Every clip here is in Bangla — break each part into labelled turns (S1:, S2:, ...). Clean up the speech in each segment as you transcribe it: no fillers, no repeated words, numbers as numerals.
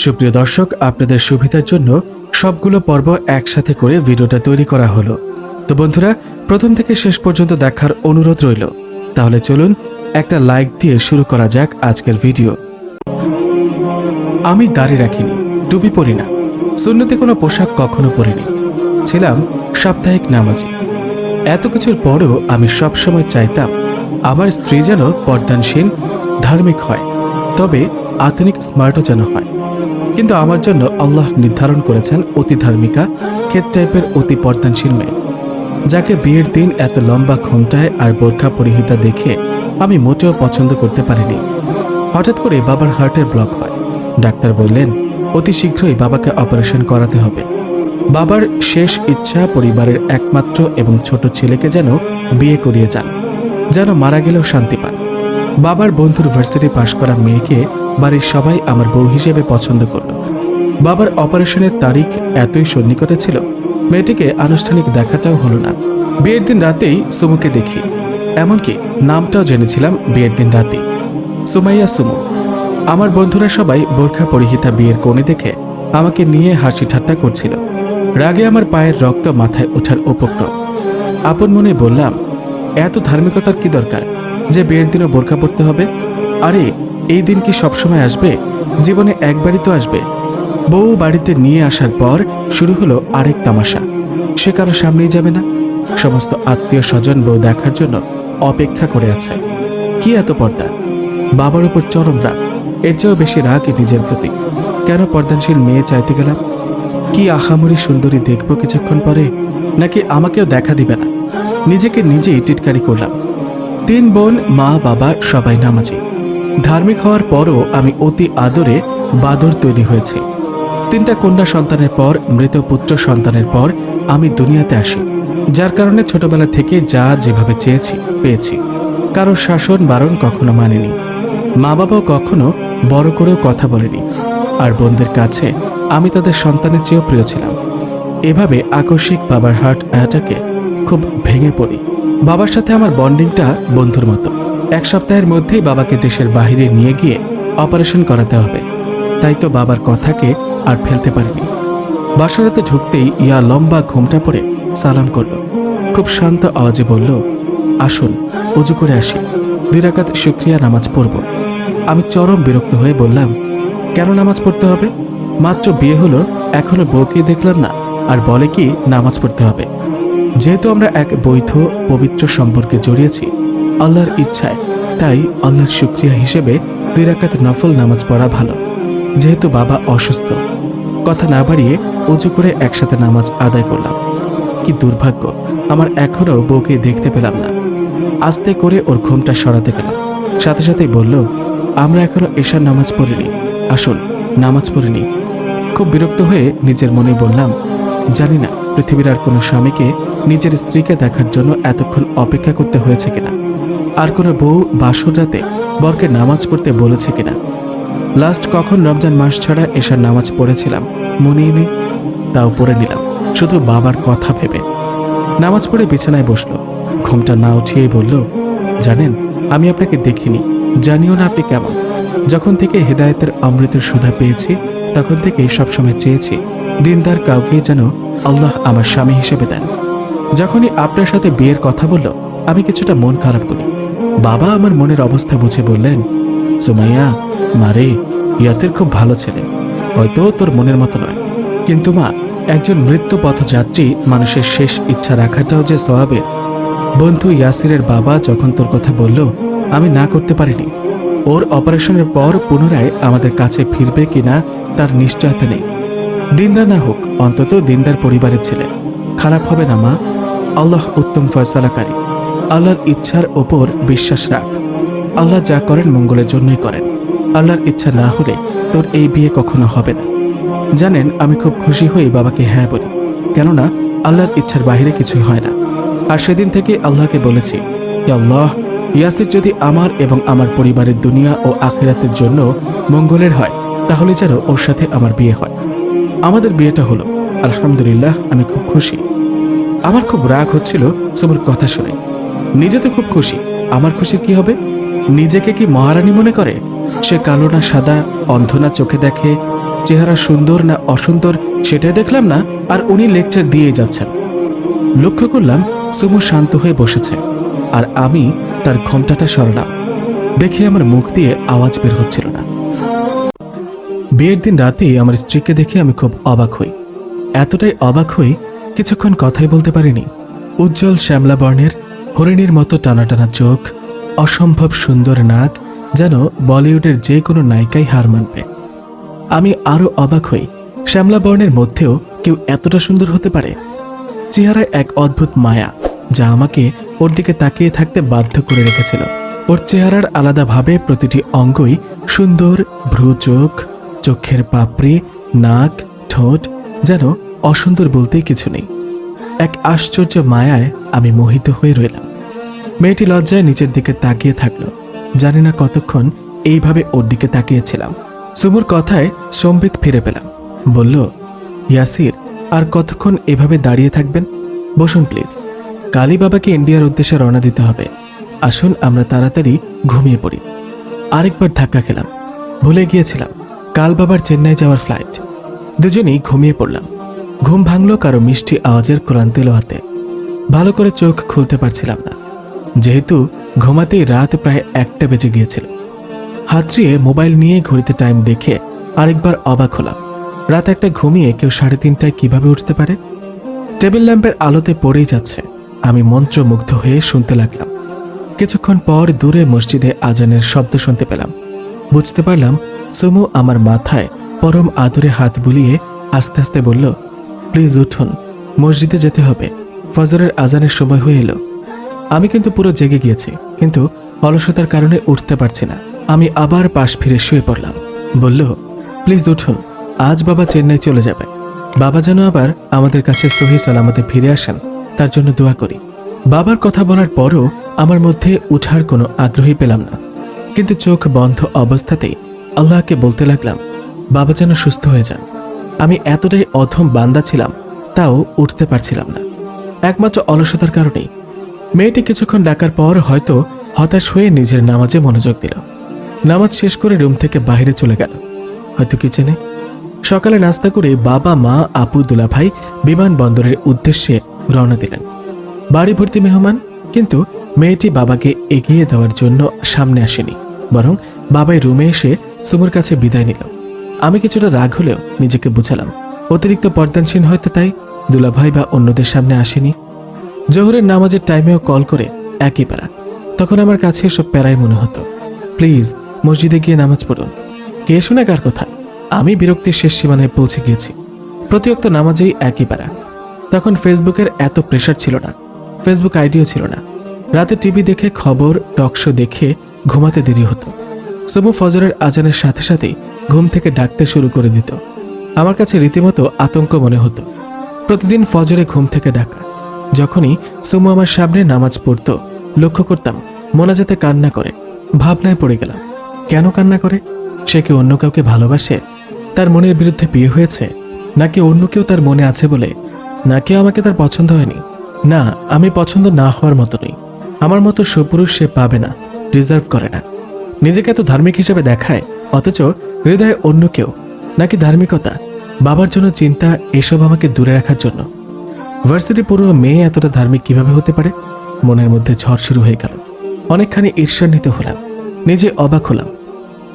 S1: সুপ্রিয় দর্শক, আপনাদের সুবিধার জন্য সবগুলো পর্ব একসাথে করে ভিডিওটা তৈরি করা হলো। তো বন্ধুরা, প্রথম থেকে শেষ পর্যন্ত দেখার অনুরোধ রইল। তাহলে চলুন একটা লাইক দিয়ে শুরু করা যাক আজকের ভিডিও। আমি দাড়ি রাখিনি, টুপি পরি না, সুন্নতে কোনো পোশাক কখনো পরিনি, ছিলাম সাপ্তাহিক নামাজি। এত কিছুর পরও আমি সবসময় চাইতাম আমার স্ত্রী যেন পর্দানশীল, ধার্মিক হয়, তবে আধুনিক স্মার্টও যেন হয়। কিন্তু আমার জন্য আল্লাহ নির্ধারণ করেছেন অতি ধার্মিকা, ক্ষেত টাইপের অতি পর্দানশীল মেয়ে, যাকে বিয়ের দিন এত লম্বা ঘোমটায় আর বোরখা পরিহিতা দেখে আমি মোটেও পছন্দ করতে পারিনি। হঠাৎ করে বাবার হার্টের ব্লক হয়। ডাক্তার বললেন অতি শীঘ্রই বাবাকে অপারেশন করাতে হবে। বাবার শেষ ইচ্ছা পরিবারের একমাত্র এবং ছোট ছেলেকে যেন বিয়ে করিয়ে যান, যেন মারা গেলেও শান্তি পান। বাবার বন্ধুর ভার্সিটি পাশ করা মেয়েকে বাড়ির সবাই আমার বউ হিসেবে পছন্দ করল। বাবার অপারেশনের তারিখ এতই সন্নিকটে ছিল, মেয়েটিকে আনুষ্ঠানিক দেখাটাও হলো না। বিয়ের দিন রাতেই সুমুকে দেখি, এমনকি নামটাও জেনেছিলাম বিয়ের দিন রাতেই, সুমাইয়া সুমু। আমার বন্ধুরা সবাই বোরখা পরিহিতা বিয়ের কোণে দেখে আমাকে নিয়ে হাসি ঠাট্টা করছিল। রাগে আমার পায়ের রক্ত মাথায় ওঠার উপক্রম। আপন মনে বললাম, এত ধার্মিকতার কি দরকার যে বিয়ের দিনও বোরখা পরতে হবে? আরে এই দিন কি সবসময় আসবে? জীবনে একবারই তো আসবে। বউ বাড়িতে নিয়ে আসার পর শুরু হলো আরেক তামাশা। সে কারো সামনেই যাবে না। সমস্ত আত্মীয় স্বজন বউ দেখার জন্য অপেক্ষা করে আছে। কি এত পর্দা! বাবার উপর চরম রাগ, এর চেয়েও বেশি রাগ নিজের প্রতি। কেন পর্দানশীল মেয়ে চাইতে গেলাম? কি আহামরি সুন্দরী দেখব কিছুক্ষণ পরে, নাকি আমাকেও দেখা দিবে না? নিজেকে নিজেই টিটকারি করলাম। 3 বোন, মা বাবা সবাই নামাজি। ধার্মিক হওয়ার পরও আমি অতি আদরে বাদর তৈরি হয়েছি। 3টা কন্যা সন্তানের পর, মৃত পুত্র সন্তানের পর আমি দুনিয়াতে আসি, যার কারণে ছোটবেলা থেকে যা যেভাবে চেয়েছি পেয়েছি। কারো শাসন বারণ কখনো মানিনি। মা বাবাও কখনো বড় করেও কথা বলেনি। আর বোনদের কাছে আমি তাদের সন্তানের চেয়েও প্রিয় ছিলাম। এভাবে আকস্মিক বাবার হার্ট অ্যাটাকে খুব ভেঙে পড়ি। বাবার সাথে আমার বন্ডিংটা বন্ধুর মতো। 1 সপ্তাহের মধ্যেই বাবাকে দেশের বাইরে নিয়ে গিয়ে অপারেশন করাতে হবে। তাই তো বাবার কথাকে আর ফেলতে পারিনি। বাসরাতে ঢুকতেই ইয়া লম্বা ঘোমটা পরে সালাম করল। খুব শান্ত আওয়াজে বলল, আসুন উজু করে আসি, 2 রাকাত শুকরিয়া নামাজ পড়ব। আমি চরম বিরক্ত হয়ে বললাম, কেন নামাজ পড়তে হবে? মাত্র বিয়ে হলো, এখনো বউকে দেখলাম না, আর বলে কি নামাজ পড়তে হবে? যেহেতু আমরা এক বৈধ পবিত্র সম্পর্কে জড়িয়েছি আল্লাহর ইচ্ছায়, তাই আল্লাহর শুকরিয়া হিসেবে 2 রাকাত নফল নামাজ পড়া ভালো। যেহেতু বাবা অসুস্থ, কথা না বাড়িয়ে উজু করে একসাথে নামাজ আদায় করলাম। কি দুর্ভাগ্য, আমার এখনো বউকে দেখতে পেলাম না। আস্তে করে ওর ঘোমটা সরাতে গেলাম। সাথে সাথেই বলল, আমরা এখনো এশার নামাজ পড়িনি, আসুন নামাজ পড়িনি। খুব বিরক্ত হয়ে নিজের মনে বললাম, জানি না পৃথিবীর আর কোনো স্বামীকে নিজের স্ত্রীকে দেখার জন্য এতক্ষণ অপেক্ষা করতে হয়েছে কিনা, আর কোনো বউ বাসর রাতে বরকে নামাজ পড়তে বলেছে কিনা। লাস্ট কখন রমজান মাস ছাড়া এশার নামাজ পড়েছিলাম মনেই নেই, তাও পড়ে নিলাম শুধু বাবার কথা ভেবে। নামাজ পড়ে বিছানায় বসলো, ঘোমটা না উঠিয়েই বলল, জানেন আমি আপনাকে দেখিনি, জানিও না আপনি কেমন। যখন থেকে হেদায়েতের অমৃতের সুধা পেয়েছি, তখন থেকেই সবসময় চেয়েছি দিনদার কাউকেই যেন আল্লাহ আমার স্বামী হিসেবে দেন। যখনই আপনার সাথে বিয়ের কথা বলল, আমি কিছুটা মন খারাপ করি। বাবা আমার মনের অবস্থা বুঝে বললেন, সুমাইয়া মারে, ইয়াসির খুব ভালো ছেলে, হয়তো তোর মনের মতো নয়, কিন্তু মা, একজন মৃত্যু পথযাত্রী মানুষের শেষ ইচ্ছা রাখাটাও যে সওয়াবের। বন্ধু ইয়াসিরের বাবা যখন তোর কথা বলল, আমি না করতে পারিনি। ওর অপারেশনের পর পুনরায় আমাদের কাছে ফিরবে কিনা তার নিশ্চয়তা নেই। দিনদার না হোক, অন্তত দিনদার পরিবারের ছেলে। খারাপ হবে না মা, আল্লাহ উত্তম ফয়সালাকারী। আল্লাহর ইচ্ছার ওপর বিশ্বাস রাখ। আল্লাহ যা করেন মঙ্গলের জন্যই করেন। আল্লাহর ইচ্ছা না হলে তোর এই বিয়ে কখনো হবে না। জানেন, আমি খুব খুশি হয়ে বাবাকে হ্যাঁ বলি, কেননা আল্লাহর ইচ্ছার বাইরে কিছুই হয় না। আর সেদিন থেকে আল্লাহকে বলেছি, হে আল্লাহ, ইয়াসির যদি আমার এবং আমার পরিবারের দুনিয়া ও আখিরাতের জন্য মঙ্গলের হয়, তাহলে যেন ওর সাথে আমার বিয়ে হয়। আমাদের বিয়েটা হলো, আলহামদুলিল্লাহ, আমি খুব খুশি। আমার খুব রাগ হচ্ছিল সুমুর কথা শুনে। নিজে তো খুব খুশি, আমার খুশির কি হবে? নিজেকে কি মহারানী মনে করে? সে কালো না সাদা, অন্ধ না চোখে দেখে, চেহারা সুন্দর না অসুন্দর সেটাই দেখলাম না, আর উনি লেকচার দিয়ে যাচ্ছেন। লক্ষ্য করলাম সুমু শান্ত হয়ে বসেছে, আর আমি তার ঘোমটাটা সরালাম। দেখে আমার মুখ দিয়ে আওয়াজ বের হচ্ছিল না। বিয়ের দিন রাতে আমার স্ত্রীকে দেখে আমি খুব অবাক হই। এতটাই অবাক হই কিছুক্ষণ কথাই বলতে পারিনি। উজ্জ্বল শ্যামলা বর্ণের, হরিণীর মতো টানা টানা চোখ, অসম্ভব সুন্দর নাক, যেন বলিউডের যে কোনো নায়িকাই হার মানবে। আমি আরো অবাক হই, শ্যামলা বর্ণের মধ্যেও কেউ এতটা সুন্দর হতে পারে। চেহারায় এক অদ্ভুত মায়া, যা আমাকে ওর দিকে তাকিয়ে থাকতে বাধ্য করে রেখেছিল। ওর চেহারার আলাদাভাবে প্রতিটি অঙ্গই সুন্দর, ভ্রু, চোখ, চোখের পাপড়ি, নাক, ঠোঁট, যেন অসুন্দর বলতেই কিছু নেই। এক আশ্চর্য মায়ায় আমি মোহিত হয়ে রইলাম। মেয়েটি লজ্জায় নিচের দিকে তাকিয়ে থাকলো। জানি না কতক্ষণ এইভাবে ওর দিকে তাকিয়েছিলাম। সুমুর কথায় সম্বিত ফিরে পেলাম। বলল, ইয়াসির, আর কতক্ষণ এভাবে দাঁড়িয়ে থাকবেন? বসুন প্লিজ। কালই বাবাকে ইন্ডিয়ার উদ্দেশ্যে রওনা দিতে হবে। আসুন আমরা তাড়াতাড়ি ঘুমিয়ে পড়ি। আরেকবার ধাক্কা খেলাম। ভুলে গিয়েছিলাম কাল বাবার চেন্নাই যাওয়ার ফ্লাইট। দুজনেই ঘুমিয়ে পড়লাম। ঘুম ভাঙল কারো মিষ্টি আওয়াজের কোরআন তেলাওয়াতে। ভালো করে চোখ খুলতে পারছিলাম না, যেহেতু ঘুমাতেই রাত প্রায় 1টা বেজে গিয়েছিল। হাতড়িয়ে মোবাইল নিয়ে ঘড়িতে টাইম দেখে আরেকবার অবাক হলাম। রাত 1টা ঘুমিয়ে কেউ 3:30টায় কিভাবে উঠতে পারে? টেবিল ল্যাম্পের আলোতে পড়েই যাচ্ছে। আমি মন্ত্রমুগ্ধ হয়ে শুনতে লাগলাম। কিছুক্ষণ পর দূরে মসজিদে আজানের শব্দ শুনতে পেলাম। বুঝতে পারলাম সুমু আমার মাথায় পরম আদরে হাত বুলিয়ে আস্তে আস্তে বলল, প্লিজ উঠুন, মসজিদে যেতে হবে, ফজরের আজানের সময় হয়ে এলো। আমি কিন্তু পুরো জেগে গিয়েছি, কিন্তু অলসতার কারণে উঠতে পারছি না। আমি আবার পাশ ফিরে শুয়ে পড়লাম। বলল, প্লিজ উঠুন, আজ বাবা চেন্নাই চলে যাবে। বাবা যেন আবার আমাদের কাছে সহি সালামতে ফিরে আসেন, তার জন্য দোয়া করি। বাবার কথা বলার পরও আমার মধ্যে উঠার কোনো আগ্রহী পেলাম না, কিন্তু চোখ বন্ধ অবস্থাতেই আল্লাহকে বলতে লাগলাম, বাবা যেন সুস্থ হয়ে যান। আমি এতটাই অধম বান্দা ছিলাম, তাও উঠতে পারছিলাম না, একমাত্র অলসতার কারণেই। মেয়েটি কিছুক্ষণ ডাকার পর হয়তো হতাশ হয়ে নিজের নামাজে মনোযোগ দিল। নামাজ শেষ করে রুম থেকে বাইরে চলে গেল, হয়তো কিচেনে। সকালে নাস্তা করে বাবা, মা, আপু, দুলাভাই বিমানবন্দরের উদ্দেশ্যে রওনা দিলেন। বাড়ি ভর্তি মেহমান, কিন্তু মেয়েটি বাবাকে এগিয়ে দেওয়ার জন্য সামনে আসেনি, বরং বাবাই রুমে এসে সুমুর কাছে বিদায় নিল। আমি কিছুটা রাগ হলেও নিজেকে বুঝালাম, অতিরিক্ত পর্দানসীন হয়তো, তাই দুলাভাই বা অন্যদের সামনে আসেনি। জোহরের নামাজের টাইমেও কল করে একই প্যারা। তখন আমার কাছে এসব প্যারাই মনে হতো। প্লিজ মসজিদে গিয়ে নামাজ পড়ুন। কে শুনে কার কথা? আমি বিরক্তির শেষ সীমানায় পৌঁছে গিয়েছি। প্রতিওক্ত নামাজেই একই প্যারা। তখন ফেসবুকের এত প্রেশার ছিল না, ফেসবুক আইডিও ছিল না। রাতে টিভি দেখে, খবর, টকশো দেখে ঘুমাতে দেরি হতো। সুমু ফজরের আজানের সাথে সাথেই ঘুম থেকে ডাকতে শুরু করে দিত। আমার কাছে রীতিমতো আতঙ্ক মনে হতো। প্রতিদিন ফজরে ঘুম থেকে ডাকা। যখনই সুমু আমার সামনে নামাজ পড়তো, লক্ষ্য করতাম মোনাজাতে কান্না করে। ভাবনায় পড়ে গেলাম, কেন কান্না করে? সে কি অন্য কাউকে ভালোবাসে? তার মনের বিরুদ্ধে বিয়ে হয়েছে? নাকি অন্য কেউ তার মনে আছে বলে? নাকি আমাকে তার পছন্দ হয়নি? না, আমি পছন্দ না হওয়ার মতো নই। আমার মতো সুপুরুষ সে পাবে না, ডিজার্ভ করে না। নিজেকে এত ধার্মিক হিসেবে দেখায়, অথচ হৃদয়ে অন্য কেউ। নাকি ধার্মিকতা, বাবার জন্য চিন্তা, এসব আমাকে দূরে রাখার জন্য? ভার্সিটি পুরো মেয়ে এতটা ধার্মিক কিভাবে হতে পারে? মনের মধ্যে ঝড় শুরু হয়ে গেল। অনেকখানি ঈর্ষান্বিত হলাম, নিজে অবাক হলাম।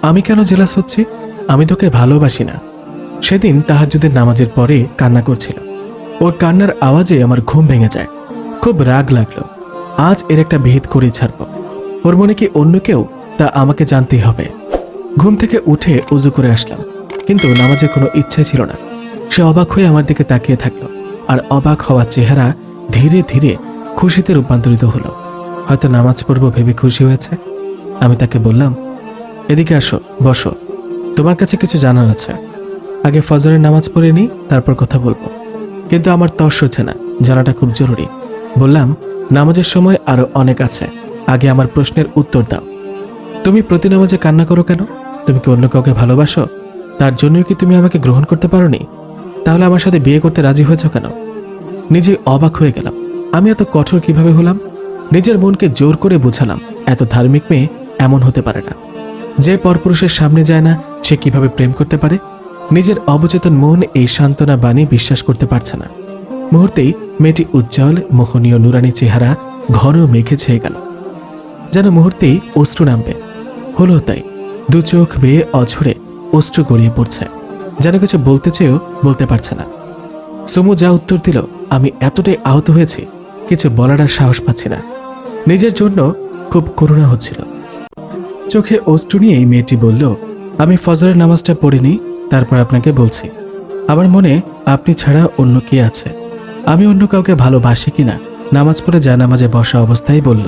S1: আমি কেন জেলাস হচ্ছি? আমি তোকে ভালোবাসি না। সেদিন তাহাজ্জুদের নামাজের পরে কান্না করছিল। ওর কান্নার আওয়াজে আমার ঘুম ভেঙে যায়। খুব রাগ লাগলো। আজ এর একটা ভেদ করে ছাড়ব। ওর মনে কি অন্য কেউ, তা আমাকে জানতেই হবে। ঘুম থেকে উঠে উজু করে আসলাম, কিন্তু নামাজের কোনো ইচ্ছে ছিল না। সে অবাক হয়ে আমার দিকে তাকিয়ে থাকলো, আর অবাক হওয়ার চেহারা ধীরে ধীরে খুশিতে রূপান্তরিত হলো। হয়তো নামাজ পড়ব ভেবে খুশি হয়েছে। আমি তাকে বললাম, এদিকে আসো, বসো, তোমার কাছে কিছু জানার আছে। আগে ফজরের নামাজ পড়ে নিই, তারপর কথা বলবো। কিন্তু আমার তর্স হচ্ছে না, জানাটা খুব জরুরি। বললাম, নামাজের সময় আরো অনেক আছে, আগে আমার প্রশ্নের উত্তর দাও। তুমি প্রতি নামাজে কান্না করো কেন? তুমি কি অন্য কাউকে ভালোবাসো? তার জন্যই কি তুমি আমাকে গ্রহণ করতে পারোনি? তাহলে আমার সাথে বিয়ে করতে রাজি হয়েছ কেন? নিজে অবাক হয়ে গেলাম। আমি এত কঠোর কিভাবে হলাম? নিজের মনকে জোর করে বোঝালাম, এত ধার্মিক মেয়ে এমন হতে পারে না। যে পরপুরুষের সামনে যায় না, সে কিভাবে প্রেম করতে পারে? নিজের অবচেতন মন এই সান্ত্বনা বাণী বিশ্বাস করতে পারছে না। মুহূর্তেই মেয়েটি উজ্জ্বল মোহনীয় নুরানি চেহারা ঘন মেঘে ছেয়ে গেল, যেন মুহূর্তেই অশ্রু নামবে। হলো তাই, দু চোখ বেয়ে অঝরে অশ্রু গড়িয়ে পড়ছে, যেন কিছু বলতে চেয়েও বলতে পারছে না। সুমু যা উত্তর দিল, আমি এতটাই আহত হয়েছি কিছু বলার আর সাহস পাচ্ছি না। নিজের জন্য খুব করুণা হচ্ছিল। চোখে অশ্রু নিয়েই মেয়েটি বলল, আমি ফজরের নামাজটা পড়িনি, তারপর আপনাকে বলছি। আমার মনে আপনি ছাড়া অন্য কে আছে? আমি অন্য কাউকে ভালোবাসি কিনা নামাজ পড়ে জানামাজে বসা অবস্থায় বলল,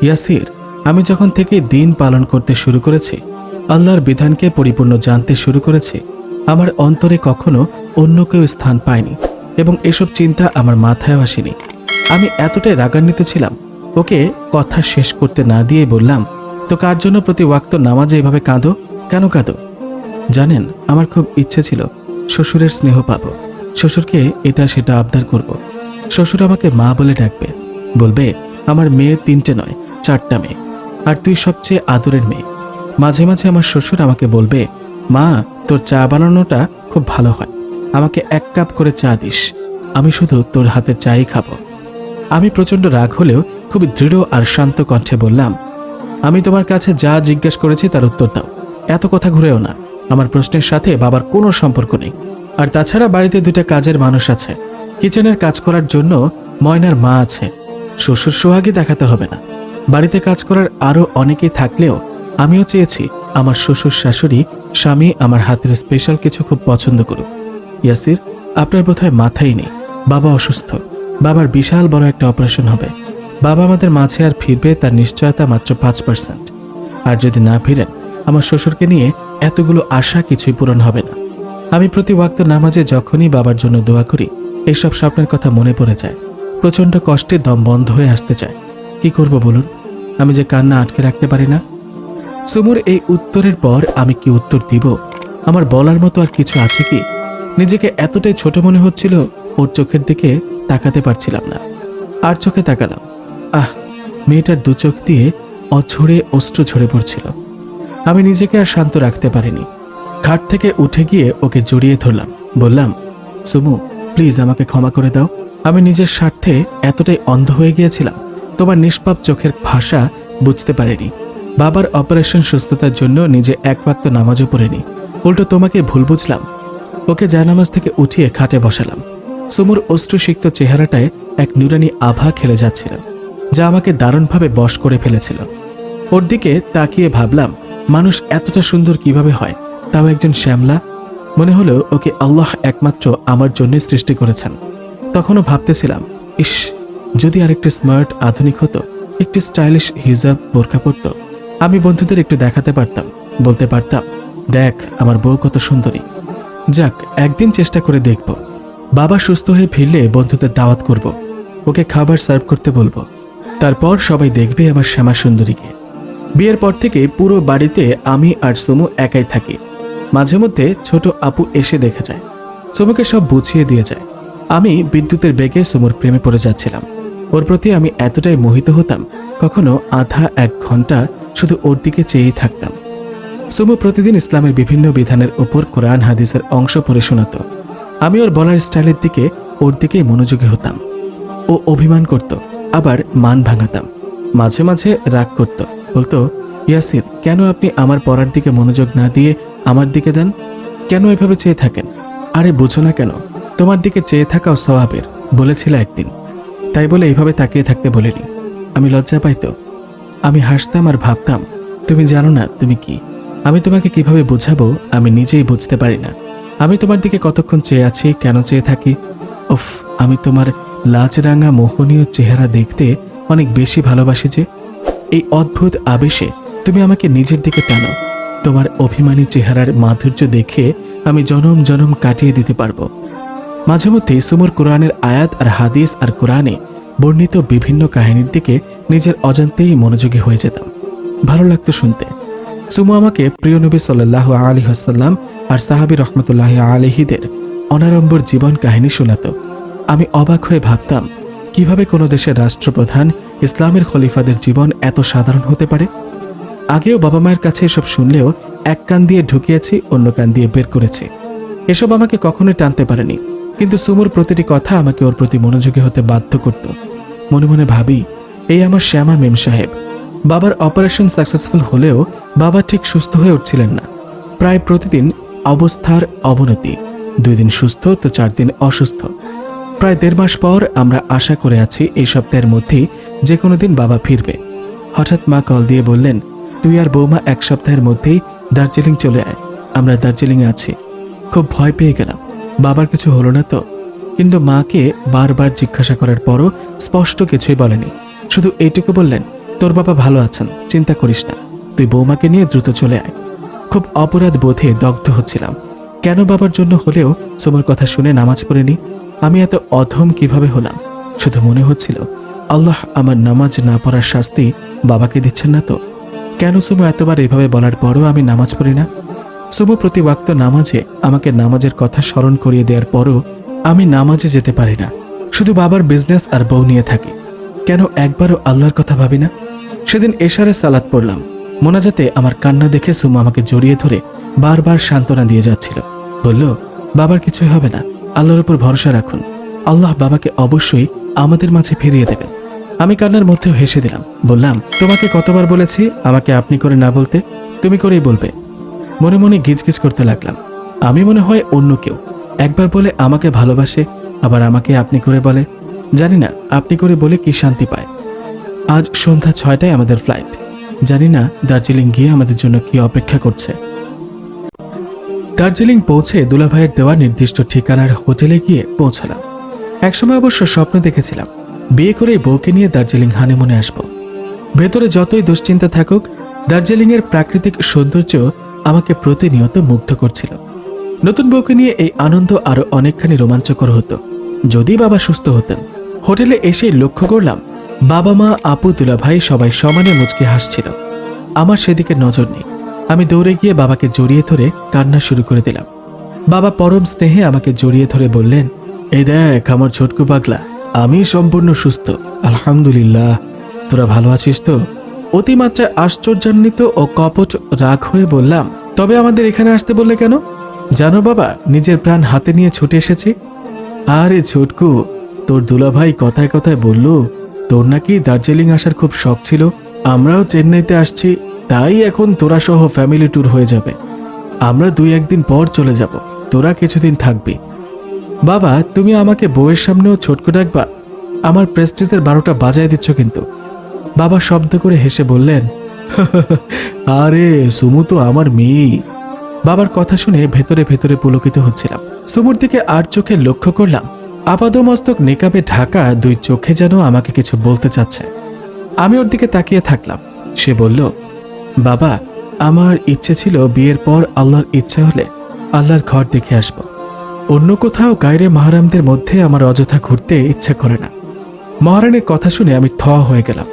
S1: ইয়াসির, আমি যখন থেকে দিন পালন করতে শুরু করেছি, আল্লাহর বিধানকে পরিপূর্ণ জানতে শুরু করেছি, আমার অন্তরে কখনো অন্য কেউ স্থান পায়নি এবং এসব চিন্তা আমার মাথায় আসেনি। আমি এতটাই রাগান্বিত ছিলাম, ওকে কথা শেষ করতে না দিয়ে বললাম, তো কার জন্য প্রতি ওয়াক্ত নামাজে এভাবে কাঁদো? কেন কাঁদো? জানেন, আমার খুব ইচ্ছে ছিল শ্বশুরের স্নেহ পাবো, শ্বশুরকে এটা সেটা আবদার করব। শ্বশুর আমাকে মা বলে ডাকবে, বলবে আমার মেয়ে 3টে নয় 4টা মেয়ে, আর তুই সবচেয়ে আদরের মেয়ে। মাঝে মাঝে আমার শ্বশুর আমাকে বলবে, মা তোর চা বানানোটা খুব ভালো হয়, আমাকে 1 কাপ করে চা দিস, আমি শুধু তোর হাতে চাই খাবো। আমি প্রচণ্ড রাগ হলেও খুব দৃঢ় আর শান্ত কণ্ঠে বললাম, আমি তোমার কাছে যা জিজ্ঞেস করেছি তার উত্তর দাও, এত কথা ঘুরেও না। আমার প্রশ্নের সাথে বাবার কোনো সম্পর্ক নেই। আর তাছাড়া বাড়িতে 2টা কাজের মানুষ আছে, কিচেনের কাজ করার জন্য ময়নার মা আছে, শ্বশুর সোহাগী দেখাতে হবে না। বাড়িতে কাজ করার আরও অনেকেই থাকলেও আমিও চেয়েছি আমার শ্বশুর শাশুড়ি স্বামী আমার হাতের স্পেশাল কিছু খুব পছন্দ করুক। ইয়াসির, আপনার বোধহয় মাথাই নেই, বাবা অসুস্থ, বাবার বিশাল বড় একটা অপারেশন হবে, বাবা আমাদের মাঝে আর ফিরবে তার নিশ্চয়তা মাত্র 5%। আর যদি না ফিরেন, আমার শ্বশুরকে নিয়ে এতগুলো আশা কিছুই পূরণ হবে না। আমি প্রতি ওয়াক্ত নামাজে যখনই বাবার জন্য দোয়া করি, এইসব স্বপ্নের কথা মনে পড়ে যায়, প্রচণ্ড কষ্টে দম বন্ধ হয়ে আসতে চায়। কি করব বলুন? আমি যে কান্না আটকে রাখতে পারি না। সুমুর এই উত্তরের পর আমি কি উত্তর দিব? আমার বলার মতো আর কিছু আছে কি? নিজেকে এতটাই ছোট মনে হচ্ছিল, ওর চোখের দিকে তাকাতে পারছিলাম না। আর চোখে তাকালাম, মেয়েটার 2 চোখ দিয়ে অঝরে অশ্রু ঝরে পড়ছিল। আমি নিজেকে আর শান্ত রাখতে পারিনি। খাট থেকে উঠে গিয়ে ওকে জড়িয়ে ধরলাম, বললাম, সুমু প্লিজ আমাকে ক্ষমা করে দাও, আমি নিজের স্বার্থে এতটাই অন্ধ হয়ে গিয়েছিলাম, তোমার নিষ্পাপ চোখের ভাষা বুঝতে পারিনি। বাবার অপারেশন সুস্থতার জন্য নিজে 1 ওয়াক্ত নামাজও পড়িনি, উল্টো তোমাকে ভুল বুঝলাম। ওকে জায়নামাজ থেকে উঠিয়ে খাটে বসালাম। সুমুর অশ্রুসিক্ত চেহারাটায় এক নুরানি আভা খেলে যাচ্ছিল, যা আমাকে দারুণভাবে বশ করে ফেলেছিল। ওর দিকে তাকিয়ে ভাবলাম, মানুষ এতটা সুন্দর কিভাবে হয়, তাও একজন শ্যামলা। মনে হলো ওকে আল্লাহ একমাত্র আমার জন্যই সৃষ্টি করেছেন। তখনও ভাবতেছিলাম, ইস, যদি আরেকটু স্মার্ট আধুনিক হতো, একটু স্টাইলিশ হিজাব বোরকা পরতো, আমি বন্ধুদের একটু দেখাতে পারতাম, বলতে পারতাম, দেখ আমার বউ কত সুন্দরী। যাক, একদিন চেষ্টা করে দেখব। বাবা সুস্থ হয়ে ফিরলে বন্ধুদের দাওয়াত করব, ওকে খাবার সার্ভ করতে বলবো, তারপর সবাই দেখবে আমার শ্যামা সুন্দরীকে। বিয়ের পর থেকে পুরো বাড়িতে আমি আর সুমু একাই থাকি। মাঝে মধ্যে ছোট আপু এসে দেখে যায়, সুমুকে সব বুঝিয়ে দিয়ে যায়। আমি বিদ্যুতের বেগে সুমুর প্রেমে পড়ে যাচ্ছিলাম। ওর প্রতি আমি এতটাই মোহিত হতাম, কখনো আধা 1 ঘন্টা শুধু ওর দিকে চেয়েই থাকতাম। সুমু প্রতিদিন ইসলামের বিভিন্ন বিধানের উপর কোরআন হাদিসের অংশ পড়ে শোনাতো। আমি ওর বলার স্টাইলের দিকে ওর দিকেই মনোযোগী হতাম। ও অভিমান করত, আবার মান ভাঙাতাম, মাঝে মাঝে রাগ করত, বলতো, ইয়াসির, কেন আপনি আমার পড়ার দিকে মনোযোগ না দিয়ে আমার দিকে দেন? কেন এভাবে চেয়ে থাকেন? আরে বুঝো না কেন, তোমার দিকে চেয়ে থাকাও সওয়াবের বলেছিল একদিন, তাই বলে এইভাবে তাকিয়ে থাকতে বলিনি। আমি লজ্জা পাইতো। আমি হাসতাম আর ভাবতাম, তুমি জানো না তুমি কি। আমি তোমাকে কিভাবে বোঝাবো আমি নিজেই বুঝতে পারি না। আমি তোমার দিকে কতক্ষণ চেয়ে আছি, কেন চেয়ে থাকি। উফ, আমি তোমার লাজরাঙা মোহনীয় চেহারা দেখতে অনেক বেশি ভালোবাসি যে। এই অদ্ভুত আবেশে তুমি আমাকে নিজের দিকে টানো। তোমার অভিমানী চেহারার মাধুর্য দেখে আমি জনম জনম কাটিয়ে দিতে পারবো। মাঝে মধ্যে সুমুর কোরআনের আয়াত আর হাদিস আর কোরআনে বর্ণিত বিভিন্ন কাহিনীর দিকে নিজের অজান্তেই মনোযোগী হয়ে যেতাম। ভালো লাগতো শুনতে। সুমু আমাকে প্রিয় নবী সাল্লাল্লাহু আলাইহি ওয়াসাল্লাম আর সাহাবী রহমতুল্লাহি আলাইহিদের অনাড়ম্বর জীবন কাহিনী শোনাতো। আমি অবাক হয়ে ভাবতাম, কিভাবে কোনো দেশের রাষ্ট্রপ্রধান, ইসলামের খলিফাদের জীবন এত সাধারণ হতে পারে। আগেও বাবা মায়ের কাছে এসব শুনলেও এক কান দিয়ে ঢুকিয়েছি, অন্য কান দিয়ে বের করেছি। এসব আমাকে কখনোই টানতে পারেনি, কিন্তু সুমুর প্রতিটি কথা আমাকে ওর প্রতি মনোযোগী হতে বাধ্য করত। মনে মনে ভাবি, এই আমার শ্যামা মেম সাহেব। বাবার অপারেশন সাকসেসফুল হলেও বাবা ঠিক সুস্থ হয়ে উঠছিলেন না। প্রায় প্রতিদিন অবস্থার অবনতি, 2 দিন সুস্থ তো 4 দিন অসুস্থ। প্রায় 1.5 মাস পর আমরা আশা করে আছি এই সপ্তাহের মধ্যেই যে কোনো দিন বাবা ফিরবে। হঠাৎ মা কল দিয়ে বললেন, তুই আর বৌমা 1 সপ্তাহের মধ্যেই দার্জিলিং চলে আয়, আমরা দার্জিলিংয়ে আছি। খুব ভয় পেয়ে গেলাম, বাবার কিছু হলো না তো। কিন্তু মাকে বারবার জিজ্ঞাসা করার পরও স্পষ্ট কিছুই বলেনি, শুধু এইটুকু বললেন, তোর বাবা ভালো আছেন, চিন্তা করিস না, তুই বৌমাকে নিয়ে দ্রুত চলে আয়। খুব অপরাধ বোধে দগ্ধ হচ্ছিলাম। কেন বাবার জন্য হলেও সুমুর কথা শুনে নামাজ পড়েনি? আমি এত অধম কিভাবে হলাম? শুধু মনে হচ্ছিল, আল্লাহ আমার নামাজ না পড়ার শাস্তি বাবাকে দিচ্ছেন না তো? কেন সুমু এতবার এভাবে বলার পরও আমি নামাজ পড়ি না? সুমু প্রতি ওয়াক্ত নামাজে আমাকে নামাজের কথা স্মরণ করিয়ে দেওয়ার পরও আমি নামাজে যেতে পারি না, শুধু বাবার বিজনেস আর বউ নিয়ে থাকি। কেন একবারও আল্লাহর কথা ভাবি না? সেদিন এশারে সালাত পড়লাম, মোনাজাতে আমার কান্না দেখে সুমু আমাকে জড়িয়ে ধরে বারবার সান্ত্বনা দিয়ে যাচ্ছিল। বলল, বাবার কিছুই হবে না, আল্লাহর উপর ভরসা রাখুন, আল্লাহ বাবাকে অবশ্যই আমাদের মাঝে ফিরিয়ে দেবেন। আমি কান্নার মধ্যেও হেসে দিলাম, বললাম, তোমাকে কতবার বলেছি আমাকে আপনি করে না বলতে, তুমি করেই বলবে। মনে মনে গিজগিজ করতে লাগলাম, আমি মনে হয় অন্য কেউ। একবার বলে আমাকে ভালোবাসে, আবার আমাকে আপনি করে বলে। জানি না আপনি করে বলে কি শান্তি পায়। আজ সন্ধ্যা 6টায় আমাদের ফ্লাইট। জানি না দার্জিলিং গিয়ে আমাদের জন্য কি অপেক্ষা করছে। দার্জিলিং পৌঁছে দুলাভাইয়ের দেওয়া নির্দিষ্ট ঠিকানার হোটেলে গিয়ে পৌঁছলাম। একসময় অবশ্য স্বপ্ন দেখেছিলাম বিয়ে করেই বউকে নিয়ে দার্জিলিং হানিমুনে আসব। ভেতরে যতই দুশ্চিন্তা থাকুক, দার্জিলিংয়ের প্রাকৃতিক সৌন্দর্য আমাকে প্রতিনিয়ত মুগ্ধ করছিল। নতুন বউকে নিয়ে এই আনন্দ আরো অনেকখানি রোমাঞ্চকর হতো যদি বাবা সুস্থ হতেন। হোটেলে এসেই লক্ষ্য করলাম বাবা মা আপু দুলাভাই সবাই সমানে মুচকি হাসছিল। আমার সেদিকে নজর নেই। আমি দৌড়ে গিয়ে বাবাকে জড়িয়ে ধরে কান্না শুরু করে দিলাম। বাবা পরম স্নেহে আমাকে জড়িয়ে ধরে বললেন, এই দেখ আমার ছোটকু পাগলা, আমি সম্পূর্ণ সুস্থ, আলহামদুলিল্লাহ। তোরা ভালো আছিস তো? অতিমাত্রায় আশ্চর্যান্বিত ও কপট রাগ হয়ে বললাম, তবে আমাদের এখানে আসতে বললে কেন? জানো বাবা, নিজের প্রাণ হাতে নিয়ে ছুটে এসেছি। আরে ছোটকু, তোর দুলাভাই কথায় কথায় বলল তোর নাকি দার্জিলিং আসার খুব শখ ছিল। আমরাও চেন্নাইতে আসছি, তাই এখন তোরা সহ ফ্যামিলি ট্যুর হয়ে যাবে। আমরা 2-1 দিন পর চলে যাব, তোরা কিছুদিন থাকবি। বাবা, তুমি আমাকে বউয়ের সামনেও ছোটকু ডাকবা? আমার প্রেস্টিজের 12টা বাজায় দিচ্ছ কিন্তু। বাবা শব্দ করে হেসে বললেন, আরে সুমু তো আমার মেয়ে। বাবার কথা শুনে ভেতরে ভেতরে পুলকিত হচ্ছিলাম। সুমুর দিকে আর চোখে লক্ষ্য করলাম, আপাদমস্তক নেকাবে ঢাকা 2 চোখে যেন আমাকে কিছু বলতে চাচ্ছে। আমি ওর দিকে তাকিয়ে থাকলাম। সে বলল, বাবা, আমার ইচ্ছে ছিল বিয়ের পর আল্লাহর ইচ্ছা হলে আল্লাহর ঘর দেখে আসব। অন্য কোথাও গায়রে মাহরামদের মধ্যে আমার অযথা ঘুরতে ইচ্ছা করে না। মহারানীর কথা শুনে আমি থ হয়ে গেলাম।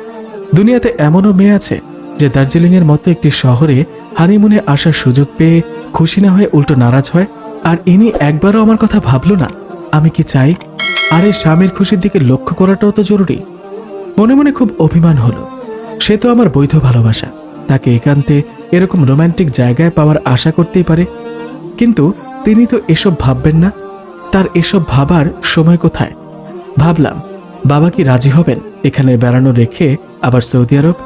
S1: দুনিয়াতে এমনও মেয়ে আছে যে দার্জিলিংয়ের মতো একটি শহরে হানিমুনে আসার সুযোগ পেয়ে খুশি না হয়ে উল্টো নারাজ হয়। আর ইনি একবারও আমার কথা ভাবল না আমি কি চাই। আর এই স্বামীর খুশির দিকে লক্ষ্য করাটাও তো জরুরি। মনে মনে খুব অভিমান হলো। সে তো আমার বৈধ ভালোবাসা, তাকে একান্তে এরকম রোম্যান্টিক জায়গায় পাওয়ার আশা করতেই পারে। কিন্তু তিনি তো এসব ভাববেন না। তার এসব ভাবার সময় কোথায়? ভাবলাম, বাবা কি রাজি হবেন এখানে বেড়ানো রেখে আবার সৌদি আরব?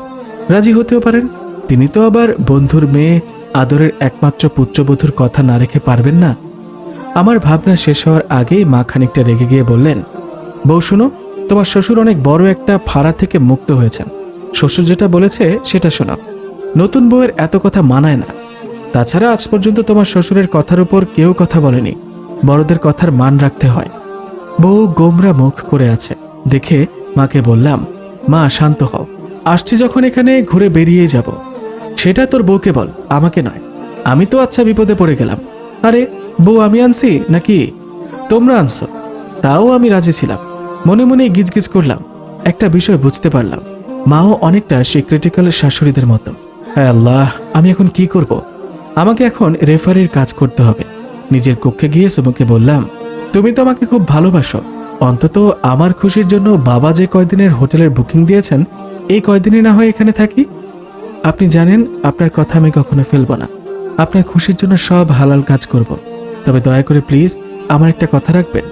S1: রাজি হতেও পারেন। তিনি তো আবার বন্ধুর মেয়ে, আদরের একমাত্র পুত্রবধূর কথা না রেখে পারবেন না। আমার ভাবনা শেষ হওয়ার আগেই মা খানিকটা রেগে গিয়ে বললেন, বউ শুনো, তোমার শ্বশুর অনেক বড় একটা ফাঁড়া থেকে মুক্ত হয়েছেন। শ্বশুর যেটা বলেছে সেটা শোনো। নতুন বউয়ের এত কথা মানায় না। তাছাড়া আজ পর্যন্ত তোমার শ্বশুরের কথার উপর কেউ কথা বলেনি। বড়দের কথার মান রাখতে হয়। বউ গোমরা মুখ করে আছে দেখে মাকে বললাম, মা শান্ত হও, আসছি যখন এখানে ঘুরে বেরিয়ে যাব। সেটা তোর বউকে বল, আমাকে নয়। আমি তো আচ্ছা বিপদে পড়ে গেলাম। আরে বউ আমি আনছি নাকি তোমরা আনছো? তাও আমি রাজি ছিলাম। মনে মনে গিজগিজ করলাম। একটা বিষয় বুঝতে পারলাম, মাও অনেকটা সেই ক্রিটিক্যাল শাশুড়িদের মতো। হ্যাঁ আল্লাহ, আমি এখন কি করব? আমাকে এখন রেফারির কাজ করতে হবে। নিজের কক্ষে গিয়ে সুমুকে বললাম, তুমি তো আমাকে খুব ভালোবাসো, অন্তত আমার খুশির জন্য বাবা যে কয়দিনের হোটেলের বুকিং দিয়েছেন এই কয়দিনই না হয় এখানে থাকি। আপনি জানেন আপনার কথা আমি কখনো ফেলবো না। আপনার খুশির জন্য সব হালাল কাজ করব। তবে দয়া করে প্লিজ আমার একটা কথা রাখবেন।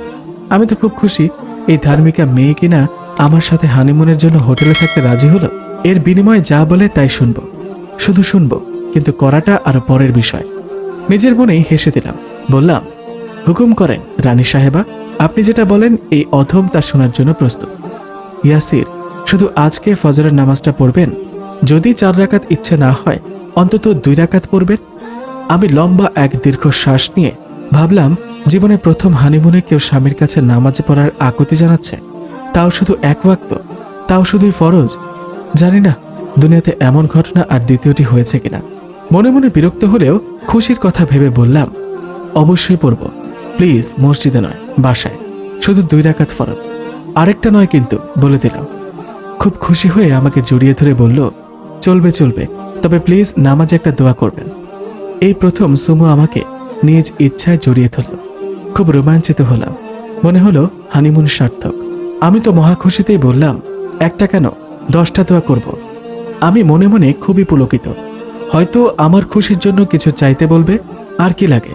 S1: আমি তো খুব খুশি এই ধার্মিকা মেয়ে কিনা আমার সাথে হানিমুনের জন্য হোটেলে থাকতে রাজি হলো। এর বিনিময়ে যা বলে তাই শুনবো, শুধু শুনবো, কিন্তু করাটা আরো পরের বিষয়। নিজের মনেই হেসে দিলাম, বললাম, হুকুম করেন রানী সাহেবা, আপনি যেটা বলেন এই অধম তা শোনার জন্য প্রস্তুত। ইয়াসির, শুধু আজকে ফজরের নামাজটা পড়বেন, যদি 4 রাকাত ইচ্ছে না হয় অন্তত 2 রাকাত পড়বেন। আমি লম্বা এক দীর্ঘ শ্বাস নিয়ে ভাবলাম, জীবনে প্রথম হানিমুনে কেউ স্বামীর কাছে নামাজ পড়ার আকুতি জানাচ্ছে, তাও শুধু 1 ওয়াক্ত, তাও শুধুই ফরজ। জানি না দুনিয়াতে এমন ঘটনা আর দ্বিতীয়টি হয়েছে কিনা। মনে মনে বিরক্ত হলেও খুশির কথা ভেবে বললাম, অবশ্যই পড়ব, প্লিজ মসজিদে নয়, বাসায়, শুধু 2 রাকাত ফরজ, আরেকটা নয় কিন্তু, বলে দিলাম। খুব খুশি হয়ে আমাকে জড়িয়ে ধরে বলল, চলবে চলবে, তবে প্লিজ নামাজে একটা দোয়া করবেন। এই প্রথম সুমু আমাকে নিজ ইচ্ছায় জড়িয়ে ধরল। খুব রোমাঞ্চিত হলাম, মনে হলো হানিমুন সার্থক। আমি তো মহা খুশিতেই বললাম, একটা কেন 10টা দোয়া করব। আমি মনে মনে খুবই পুলকিত, হয়তো আমার খুশির জন্য কিছু চাইতে বলবে, আর কি লাগে।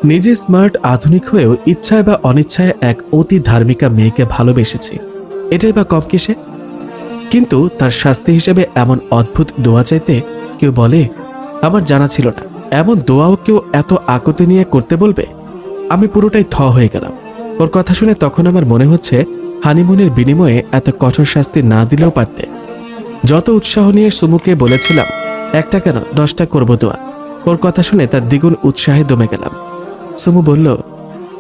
S1: নিজে স্মার্ট আধুনিক হয়েও ইচ্ছায় বা অনিচ্ছায় এক অতি ধার্মিকা মেয়েকে ভালোবেসেছি, এটাই বা কম কিসে। কিন্তু তার শাস্তি হিসেবে এমন অদ্ভুত দোয়া চাইতে কেউ বলে, আমার জানা ছিল না এমন দোয়াও কেউ এত আকুতি নিয়ে করতে বলবে। আমি পুরোটাই থ হয়ে গেলাম। ওর কথা শুনে তখন আমার মনে হচ্ছে হানিমুনের বিনিময়ে এত কঠোর শাস্তি না দিলেও পারতে। যত উৎসাহ নিয়ে সুমুকে বলেছিলাম, একটা কেন 10টা করব দোয়া, ওর কথা শুনে তার দ্বিগুণ উৎসাহে দমে গেলাম। সুমু বলল,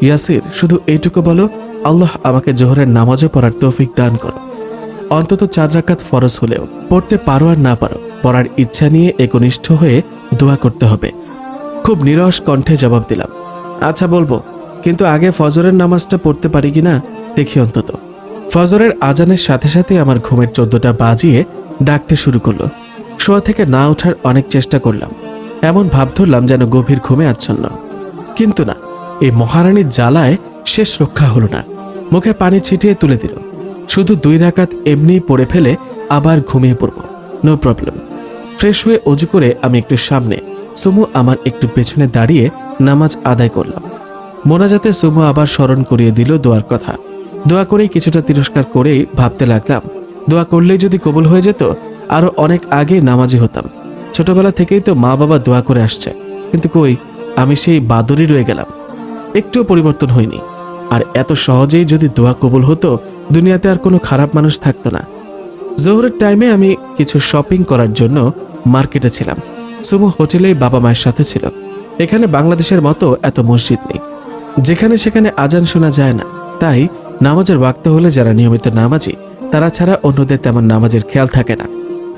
S1: ইয়াসির, শুধু এইটুকু বলো, আল্লাহ আমাকে জোহরের নামাজও পড়ার তৌফিক দান করো। অন্তত 4 রাকাত ফরজ হলেও পড়তে পারো আর না পারো, পড়ার ইচ্ছা নিয়ে একনিষ্ঠ হয়ে দোয়া করতে হবে। খুব নিরস কণ্ঠে জবাব দিলাম, আচ্ছা বলবো, কিন্তু আগে ফজরের নামাজটা পড়তে পারি কিনা দেখি অন্তত। ফজরের আজানের সাথে সাথে আমার ঘুমের 14টা বাজিয়ে ডাকতে শুরু করলো। শোয়া থেকে না ওঠার অনেক চেষ্টা করলাম, এমন ভাব ধরলাম যেন গভীর ঘুমে আচ্ছন্ন। কিন্তু না, এই মহারানীর জ্বালায় শেষ রক্ষা হলো না। মুখে পানি ছিটিয়ে তুলে দিল, শুধু 2 রাকাত এমনিই পড়ে ফেলে আবার ঘুমিয়ে পড়ব, নো প্রবলেম। ফ্রেশ হয়ে অজু করে আমি একটু সামনে, সুমু আমার একটু পেছনে দাঁড়িয়ে নামাজ আদায় করলাম। মোনাজাতে সুমু আবার স্মরণ করিয়ে দিল দোয়ার কথা। দোয়া করেই কিছুটা তিরস্কার করেই ভাবতে লাগলাম, দোয়া করলেই যদি কবুল হয়ে যেত, আরো অনেক আগে নামাজি হতাম। ছোটবেলা থেকেই তো মা বাবা দোয়া করে আসছে, কিন্তু কই, আমি সেই বাদরই রয়ে গেলাম, একটুও পরিবর্তন হয়নি। আর এত সহজেই যদি দোয়া কবুল হতো, দুনিয়াতে আর কোনো খারাপ মানুষ থাকতো না। জোহরের টাইমে আমি কিছু শপিং করার জন্য মার্কেটে ছিলাম। সুমু হোটেলেই বাবা মায়ের সাথে ছিল। এখানে বাংলাদেশের মতো এত মসজিদ নেই, যেখানে সেখানে আজান শোনা যায় না। তাই নামাজের ওয়াক্ত হলে যারা নিয়মিত নামাজি, তারা ছাড়া অন্যদের তেমন নামাজের খেয়াল থাকে না।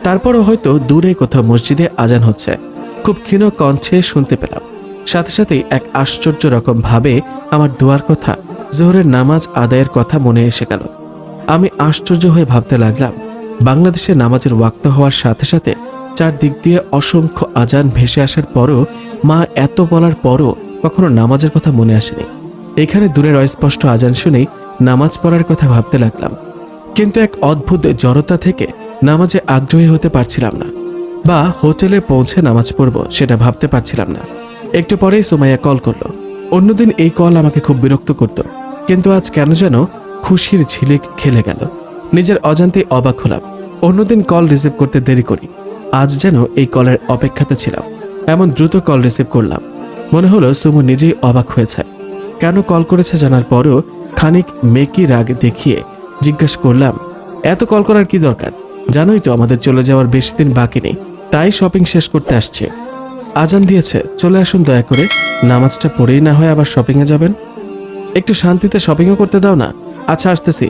S1: তারপরও হয়তো দূরে কোথাও মসজিদে আজান হচ্ছে, খুব ক্ষীণ কণ্ঠে শুনতে পেলাম। সাথে সাথেই এক আশ্চর্য রকম ভাবে আমার দোয়ার কথা, জোহরের নামাজ আদায়ের কথা মনে এসে গেল। আমি আশ্চর্য হয়ে ভাবতে লাগলাম, বাংলাদেশে নামাজের ওয়াক্ত হওয়ার সাথে সাথে চারদিক দিয়ে অসংখ্য আজান ভেসে আসার পরও, মা এত বলার পরও কখনো নামাজের কথা মনে আসেনি। এখানে দূরের অস্পষ্ট আজান শুনেই নামাজ পড়ার কথা ভাবতে লাগলাম, কিন্তু এক অদ্ভুত জড়তা থেকে নামাজে আগ্রহী হতে পারছিলাম না, বা হোটেলে পৌঁছে নামাজ পড়ব সেটা ভাবতে পারছিলাম না। একটু পরেই সুমাইয়া কল করলো। অন্যদিন এই কল আমাকে খুব বিরক্ত করত, কিন্তু আজ কেন যেন খুশির ঝিলিক খেলে গেল। নিজের অজান্তেই অবাক হলাম। অন্যদিন কল রিসিভ করতে দেরি করি, আজ যেন এই কলের অপেক্ষাতে ছিলাম। এমন দ্রুত কল রিসিভ করলাম, মনে হলো সুমু নিজেই অবাক হয়েছে। কেন কল করেছে জানার পরও খানিক মেকি রাগ দেখিয়ে জিজ্ঞাসা করলাম, এত কল করার কি দরকার? জানোই তো আমাদের চলে যাওয়ার বেশি দিন বাকি নেই, তাই শপিং শেষ করতে আসছে। আজান দিয়েছে, চলে আসুন দয়া করে, নামাজটা পড়েই না হয় আবার শপিংয়ে যাবেন। একটু শান্তিতে শপিংও করতে দাও না। আচ্ছা আসতেছি।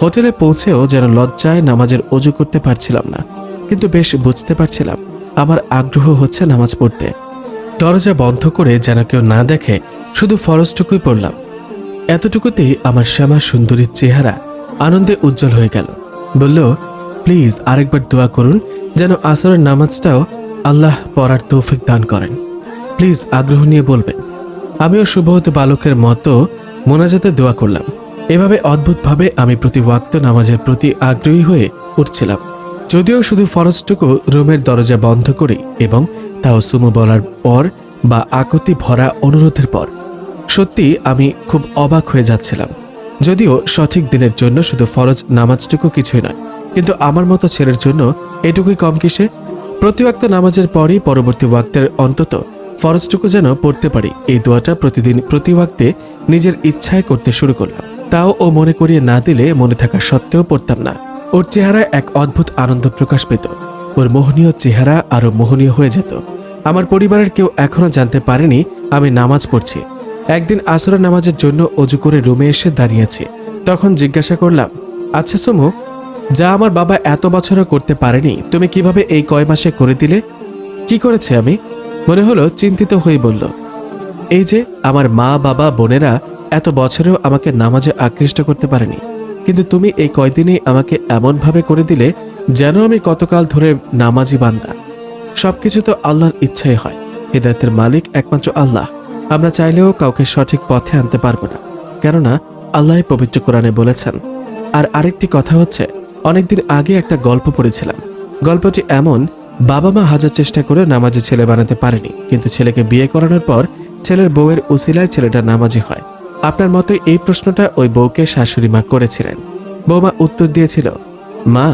S1: হোটেলে পৌঁছেও যেন লজ্জায় নামাজের অজু করতে পারছিলাম না, কিন্তু বেশ বুঝতে পারছিলাম আমার আগ্রহ হচ্ছে নামাজ পড়তে। দরজা বন্ধ করে যেন কেউ না দেখে শুধু ফরজটুকুই পড়লাম। এতটুকুতেই আমার শ্যামা সুন্দরীর চেহারা আনন্দে উজ্জ্বল হয়ে গেল। বলল, প্লিজ আরেকবার দোয়া করুন যেন আসরের নামাজটাও আল্লাহ পড়ার তৌফিক দান করেন। প্লিজ আগ্রহ নিয়ে বলবেন। আমিও শুভহত বালকের মতো মোনাজাতে দোয়া করলাম। এভাবে অদ্ভুতভাবে আমি প্রতি ওয়াক্ত নামাজের প্রতি আগ্রহী হয়ে উঠছিলাম, যদিও শুধু ফরজটুকু রুমের দরজা বন্ধ করি, এবং তাও সুমু বলার পর বা আকুতি ভরা অনুরোধের পর। সত্যি আমি খুব অবাক হয়ে যাচ্ছিলাম। যদিও সঠিক দিনের জন্য শুধু ফরজ নামাজটুকু কিছুই নয়, কিন্তু আমার মতো ছেলের জন্য এটুকুই কম কিসে? প্রতি ওয়াক্ত নামাজের পরই পরবর্তী ওয়াক্তের অন্তত ফরজটুকু যেন পড়তে পারি, এই দোয়াটা প্রতিদিন প্রতি ওয়াক্তে নিজের ইচ্ছায় করতে শুরু করলাম। তাও ও মনে করিয়ে না দিলে মনে থাকা সত্ত্বেও পড়তাম না। ওর চেহারায় এক অদ্ভুত আনন্দ প্রকাশ পেত। ওর মোহনীয় চেহারা আরো মোহনীয় হয়ে যেত। আমার পরিবারের কেউ এখনো জানতে পারেনি আমি নামাজ পড়ছি। একদিন আসরের নামাজের জন্য অজু করে রুমে এসে দাঁড়িয়েছি। তখন জিজ্ঞাসা করলাম, আচ্ছা সোমু, যা আমার বাবা এত বছরও করতে পারেনি তুমি কিভাবে এই কয় মাসে করে দিলে? কি করেছে আমি? মনে হলো চিন্তিত হয়ে বলল, এই যে আমার মা বাবা বোনেরা এত বছরেও আমাকে নামাজে আকৃষ্ট করতে পারেনি, কিন্তু তুমি এই কয়দিনেই আমাকে এমনভাবে করে দিলে যেন আমি কতকাল ধরে নামাজি বান্দা। সবকিছু তো আল্লাহর ইচ্ছাই হয়। হিদায়াতের মালিক একমাত্র আল্লাহ। আমরা চাইলেও কাউকে সঠিক পথে আনতে পারবো না, কেননা আল্লাহ পবিত্র কোরআনে বলেছেন। আর আরেকটি কথা হচ্ছে, অনেকদিন আগে একটা গল্প পড়েছিলাম। গল্পটি এমন, বাবা মা হাজার চেষ্টা করে নামাজি ছেলে বানাতে পারেনি, কিন্তু ছেলেকে বিয়ে করানোর পর ছেলের বউয়ের উসিলায় ছেলেটা নামাজি হয়। আপনার মতোই এই প্রশ্নটা ওই বউকে শাশুড়ি মা করেছিলেন। বৌমা উত্তর দিয়েছিল, মা,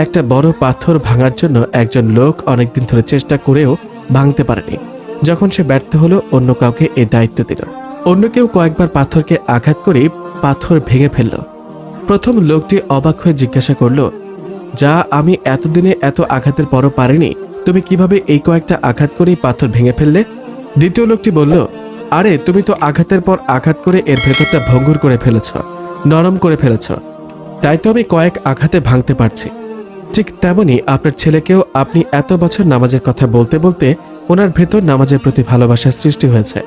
S1: একটা বড় পাথর ভাঙার জন্য একজন লোক অনেকদিন ধরে চেষ্টা করেও ভাঙতে পারেনি। যখন সে ব্যর্থ হলো, অন্য কাউকে এই দায়িত্ব দিল। অন্য কেউ কয়েকবার পাথরকে আঘাত করে পাথর ভেঙে ফেলল। প্রথম লোকটি অবাক হয়ে জিজ্ঞাসা করল, যা আমি এতদিনে এত আঘাতের পরও পারিনি, তুমি কিভাবে এই কয়েকটা আঘাত করেই পাথর ভেঙে ফেললে? দ্বিতীয় লোকটি বলল, আরে তুমি তো আঘাতের পর আঘাত করে এর ভেতরটা ভঙ্গুর করে ফেলেছ, নরম করে ফেলেছ, তাই তো আমি কয়েক আঘাতে ভাঙতে পারছি। ঠিক তেমনি আপনার ছেলেকেও আপনি এত বছর নামাজের কথা বলতে বলতে ওনার ভেতর নামাজের প্রতি ভালোবাসার সৃষ্টি হয়েছে।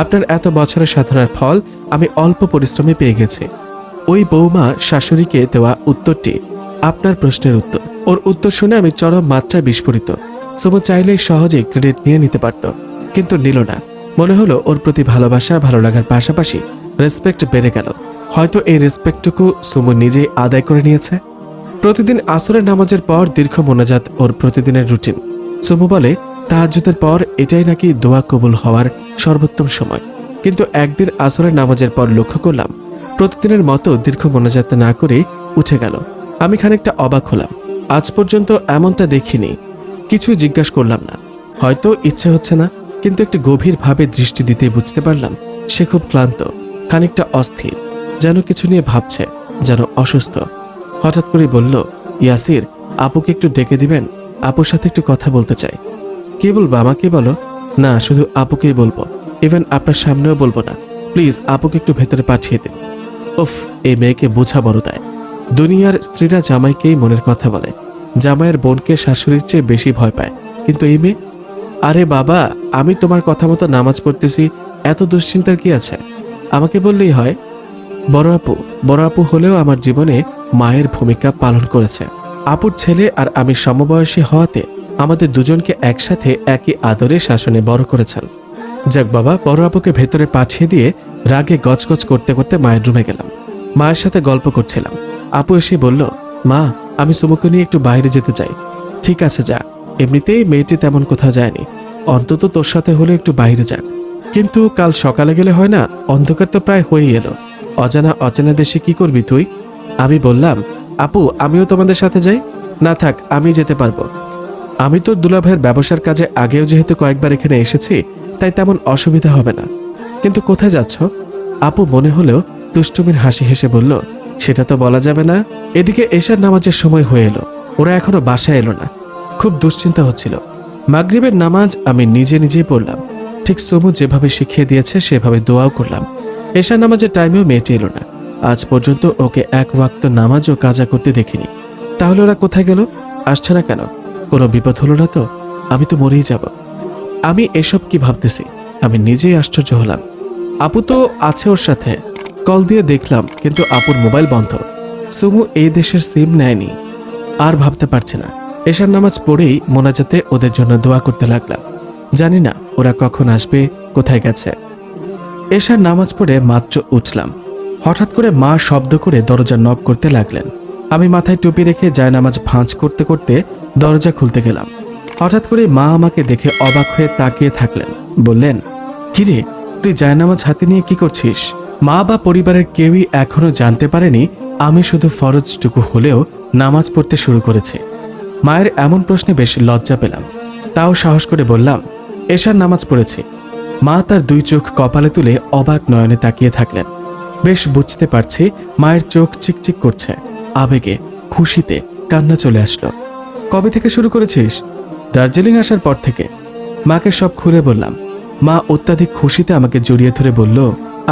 S1: আপনার এত বছরের সাধনার ফল আমি অল্প পরিশ্রমে পেয়ে গেছি। ওই বৌমা শাশুড়িকে দেওয়া উত্তরটি আপনার প্রশ্নের উত্তর। ওর উত্তর শুনে আমি চরম মাত্রায় বিস্ফোরিত। সোমু চাইলেই সহজেই ক্রেডিট নিয়ে নিতে পারত, কিন্তু নিল না। মনে হলো ওর প্রতি ভালোবাসা ভালো লাগার পাশাপাশি রেসপেক্ট বেড়ে গেল। হয়তো এই রেসপেক্টটুকু সোমু নিজেই আদায় করে নিয়েছে। প্রতিদিন আসরের নামাজের পর দীর্ঘ মোনাজাত ওর প্রতিদিনের রুটিন। সোমু বলে তাহাজ্জুদের পর এটাই নাকি দোয়া কবুল হওয়ার সর্বোত্তম সময়। কিন্তু একদিন আসরের নামাজের পর লক্ষ্য করলাম প্রতিদিনের মতো দীর্ঘ মোনাজাত না করে উঠে গেল। আমি খানিকটা অবাক হলাম। আজ পর্যন্ত এমনটা দেখিনি। কিছুই জিজ্ঞাসা করলাম না, হয়তো ইচ্ছে হচ্ছে না, কিন্তু একটু গভীরভাবে দৃষ্টি দিতে বুঝতে পারলাম সে খুব ক্লান্ত, খানিকটা অস্থির, যেন কিছু নিয়ে ভাবছে, যেন অসুস্থ। হঠাৎ করে বলল, ইয়াসির, আপুকে একটু ডেকে দিবেন, আপুর সাথে একটু কথা বলতে চাই। কে বলবো, আমাকে বলো? না, শুধু আপুকেই বলবো, ইভেন আপনার সামনেও বলবো না। প্লিজ আপুকে একটু ভেতরে পাঠিয়ে দিন। উফ, এই মেয়েকে বোঝা বড় দায়। দুনিয়ার স্ত্রীরা জামাইকেই মনের কথা বলে, জামাইয়ের বোনকে শাশুড়ির চেয়ে বেশি ভয় পায়, কিন্তু এই মেয়ে। আরে বাবা, আমি তোমার কথা মতো নামাজ পড়তেছি, এত দুশ্চিন্তার কি আছে? আমাকে বললেই হয়। বড় আপু হলেও আমার জীবনে মায়ের ভূমিকা পালন করেছে। আপুর ছেলে আর আমি সমবয়সী হওয়াতে আমাদের দুজনকে একসাথে একই আদরে শাসনে বড় করেছেন। যাক বাবা, বড় আপুকে ভেতরে পাঠিয়ে দিয়ে রাগে গজগজ করতে করতে মায়ের রুমে গেলাম। মায়ের সাথে গল্প করছিলাম। আপু এসে বলল, মা, আমি সুমুকে নিয়ে একটু বাইরে যেতে চাই। ঠিক আছে, যা। এমনিতেই মেয়েটি তেমন কোথাও যায়নি, অন্তত তোর সাথে হলে একটু বাইরে যাক। কিন্তু কাল সকালে গেলে হয় না? অন্ধকার তো প্রায় হয়েই এলো। অজানা দেশে কি করবি তুই? আমি বললাম, আপু, আমিও তোমাদের সাথে যাই। না থাক, আমি যেতে পারবো। আমি তো দুলাভাইয়ের ব্যবসার কাজে আগেও যেহেতু কয়েকবার এখানে এসেছি, তাই তেমন অসুবিধা হবে না। কিন্তু কোথায় যাচ্ছ? আপু মনে হলেও দুষ্টুমির হাসি হেসে বলল, সেটা তো বলা যাবে না। এদিকে এশার নামাজের সময় হয়ে এলো, ওরা এখনো বাসায় এলো না। খুব দুশ্চিন্তা হচ্ছিল। মাগরিবের নামাজ আমি নিজেই পড়লাম। ঠিক সোমু যেভাবে শিখিয়ে দিয়েছে সেভাবে দোয়াও করলাম। এশার নামাজের টাইমেও মেয়েটি এলো না। আজ পর্যন্ত ওকে এক ওয়াক্ত নামাজও কাজা করতে দেখিনি। তাহলে ওরা কোথায় গেল? আসছে না কেন? কোনো বিপদ হলো না তো? আমি তো মরেই যাব। আমি এসব কি ভাবতেছি, আমি নিজেই আশ্চর্য হলাম। আপু তো আছে ওর সাথে। কল দিয়ে দেখলাম, কিন্তু আপুর মোবাইল বন্ধ। সুমু এই দেশের সিম নেয়নি। আর ভাবতে পারছি না। এশার নামাজ পড়েই মোনাজাতে ওদের জন্য দোয়া করতে লাগলাম। জানি না ওরা কখন আসবে, কোথায় গেছে। এশার নামাজ পড়ে মাত্র উঠলাম, হঠাৎ করে মা শব্দ করে দরজা নক করতে লাগলেন। আমি মাথায় টুপি রেখে জায়নামাজ ভাঁজ করতে করতে দরজা খুলতে গেলাম। হঠাৎ করে মা আমাকে দেখে অবাক হয়ে তাকিয়ে থাকলেন। বললেন, কিরে, তুই জায়নামাজ হাতে নিয়ে কি করছিস? মা বা পরিবারের কেউই এখনো জানতে পারেনি আমি শুধু ফরজটুকু হলেও নামাজ পড়তে শুরু করেছি। মায়ের এমন প্রশ্নে বেশ লজ্জা পেলাম, তাও সাহস করে বললাম, এশার নামাজ পড়েছি। মা তার 2 চোখ কপালে তুলে অবাক নয়নে তাকিয়ে থাকলেন। বেশ বুঝতে পারছি মায়ের চোখ চিকচিক করছে, আবেগে, খুশিতে কান্না চলে আসলো। কবে থেকে শুরু করেছিস? দার্জিলিং আসার পর থেকে। মাকে সব খুলে বললাম। মা অত্যাধিক খুশিতে আমাকে জড়িয়ে ধরে বলল,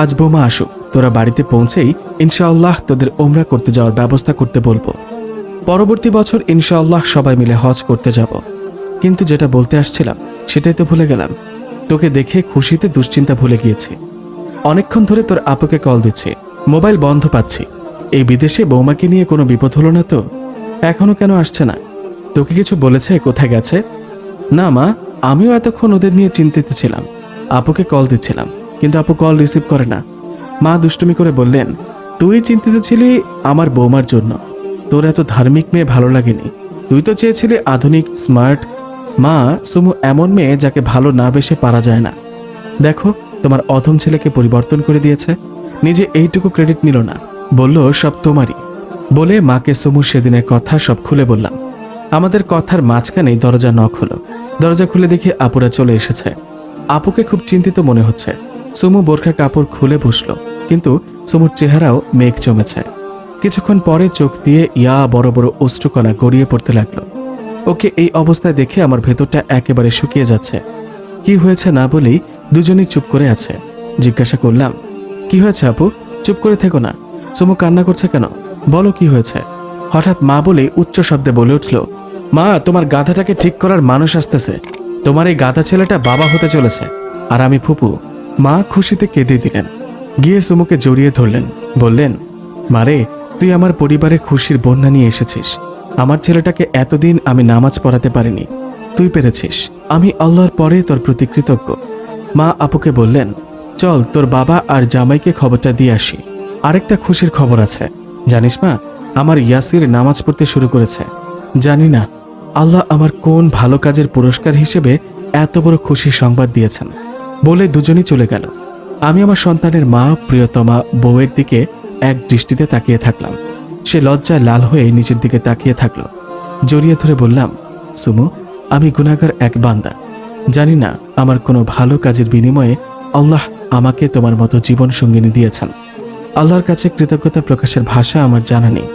S1: আজ বৌমা আসুক, তোরা বাড়িতে পৌঁছেই ইনশাআল্লাহ তোদের ওমরা করতে যাওয়ার ব্যবস্থা করতে বলবো। পরবর্তী বছর ইনশাআল্লাহ সবাই মিলে হজ করতে যাব। কিন্তু যেটা বলতে আসছিলাম সেটাই তো ভুলে গেলাম। তোকে দেখে খুশিতে দুশ্চিন্তা ভুলে গিয়েছি। অনেকক্ষণ ধরে তোর আপুকে কল দিচ্ছি, মোবাইল বন্ধ পাচ্ছি। এই বিদেশে বৌমাকে নিয়ে কোনো বিপদ হলো না তো? এখনো কেন আসছে না? তোকে কিছু বলেছে, কোথায় গেছে? না মা, আমিও এতক্ষণ ওদের নিয়ে চিন্তিত ছিলাম। আপুকে কল দিচ্ছিলাম, কিন্তু আপু কল রিসিভ করে না। মা দুষ্টুমি করে বললেন, তুই চিন্তিত ছিলি আমার বৌমার জন্য। তোর এত ধার্মিক মেয়ে ভালো লাগেনি। তুই তো চেয়েছিলি আধুনিক, স্মার্ট। মা, সুমু এমন মেয়ে যাকে ভালো না বেশে পারা যায় না। দেখো, তোমার অধম ছেলেকে পরিবর্তন করে দিয়েছে। নিজে এইটুকু ক্রেডিট নিল না, বলল সব তোমারই। বলে মাকে সুমুর সেদিনের কথা সব খুলে বললাম। আমাদের কথার মাঝখানেই দরজা নক হলো। দরজা খুলে দেখি আপুরা চলে এসেছে। আপুকে খুব চিন্তিত মনে হচ্ছে। সুমু বোরখা কাপড় খুলে বসলো, কিন্তু সুমুর চেহারাও মেঘ জমেছে। কিছুক্ষণ পরে চোখ দিয়ে ইয়া বড় বড় অশ্রুকণা গড়িয়ে পড়তে লাগলো। ওকে এই অবস্থায় দেখে আমার ভেতরটা একেবারে শুকিয়ে যাচ্ছে। কি হয়েছে না বলেই দুজনেই চুপ করে আছে। জিজ্ঞাসা করলাম, কি হয়েছে আপু? চুপ করে থেকো না। সুমু কান্না করছে কেন? বলো কি হয়েছে? হঠাৎ মা বলেই উচ্চ শব্দে বলে উঠল, মা, তোমার গাধাটাকে ঠিক করার মানুষ আসতেছে। তোমার এই গাধা ছেলেটা বাবা হতে চলেছে, আর আমি ফুপু। মা খুশিতে কেঁদে দিলেন। গিয়ে সুমুকে জড়িয়ে ধরলেন, বললেন, মারে, তুই আমার পরিবারে খুশির বন্যা নিয়ে এসেছিস। আমার ছেলেটাকে এতদিন আমি নামাজ পড়াতে পারিনি, তুই পেরেছিস। আমি আল্লাহর পরে তোর প্রতি কৃতজ্ঞ। মা আপুকে বললেন, চল তোর বাবা আর জামাইকে খবরটা দিয়ে আসি। আরেকটা খুশির খবর আছে, জানিস মা, আমার ইয়াসির নামাজ পড়তে শুরু করেছে। জানি না আল্লাহ আমার কোন ভালো কাজের পুরস্কার হিসেবে এত বড় খুশির সংবাদ দিয়েছেন। বলে দুজনই চলে গেল। আমি আমার সন্তানের মা, প্রিয়তমা বউয়ের দিকে এক দৃষ্টিতে তাকিয়ে থাকলাম। সে লজ্জায় লাল হয়ে নিচের দিকে তাকিয়ে থাকলো। জড়িয়ে ধরে বললাম, সুমু, আমি গুনাহগার এক বান্দা। জানি না আমার কোনো ভালো কাজের বিনিময়ে আল্লাহ আমাকে তোমার মতো জীবন সঙ্গিনী দিয়েছেন। আল্লাহর কাছে কৃতজ্ঞতা প্রকাশের ভাষা আমার জানা নেই।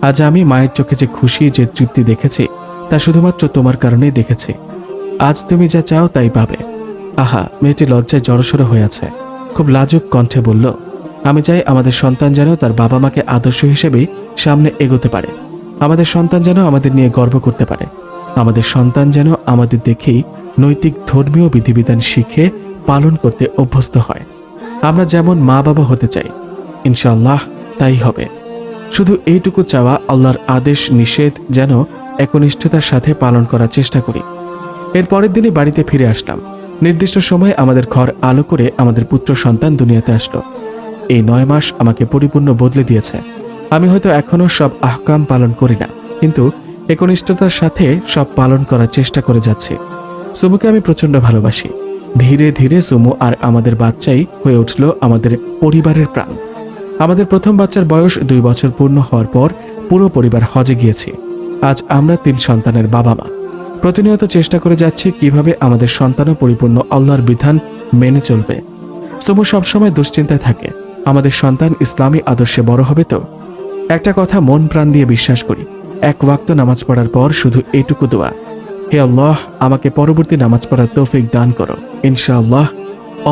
S1: আজ আমি মায়ের চোখে যে খুশি, যে তৃপ্তি দেখেছি, তা শুধুমাত্র তোমার কারণেই দেখেছি। আজ তুমি যা চাও তাই পাবে। আহা, মেয়েটি লজ্জায় জড়সড় হয়ে আছে। খুব লাজুক কণ্ঠে বলল, আমি চাই আমাদের সন্তান যেন তার বাবা মাকে আদর্শ হিসেবেই সামনে এগোতে পারে। আমাদের সন্তান যেন আমাদের নিয়ে গর্ব করতে পারে। আমাদের সন্তান যেন আমাদের দেখেই নৈতিক ধর্মীয় বিধিবিধান শিখে পালন করতে অভ্যস্ত হয়। আমরা যেমন মা বাবা হতে চাই, ইনশাআল্লাহ তাই হবে। শুধু এইটুকু চাওয়া, আল্লাহর আদেশ নিষেধ যেন একনিষ্ঠতার সাথে পালন করার চেষ্টা করি। এর পরের দিনই বাড়িতে ফিরে আসলাম। নির্দিষ্ট সময়ে আমাদের ঘর আলো করে আমাদের পুত্র সন্তান দুনিয়াতে আসলো। এই 9 মাস আমাকে পরিপূর্ণ বদলে দিয়েছে। আমি হয়তো এখনো সব আহকাম পালন করি না, কিন্তু একনিষ্ঠতার সাথে সব পালন করার চেষ্টা করে যাচ্ছি। সুমুকে আমি প্রচন্ড ভালোবাসি। ধীরে ধীরে সুমু আর আমাদের বাচ্চাই হয়ে উঠল আমাদের পরিবারের প্রাণ। আমাদের প্রথম বাচ্চার বয়স 2 বছর পূর্ণ হওয়ার পর পুরো পরিবার হজে গিয়েছি। আজ আমরা 3 সন্তানের বাবা মা। প্রতিনিয়ত চেষ্টা করে যাচ্ছি কিভাবে আমাদের সন্তানও পরিপূর্ণ আল্লাহর বিধান মেনে চলবে। সুমু সবসময় দুশ্চিন্তায় থাকে, আমাদের সন্তান ইসলামী আদর্শে বড় হবে তো। একটা কথা মন প্রাণ দিয়ে বিশ্বাস করি, 1 ওয়াক্ত নামাজ পড়ার পর শুধু এইটুকু দোয়া, হে আল্লাহ, আমাকে পরবর্তী নামাজ পড়ার তৌফিক দান করো। ইনশাআল্লাহ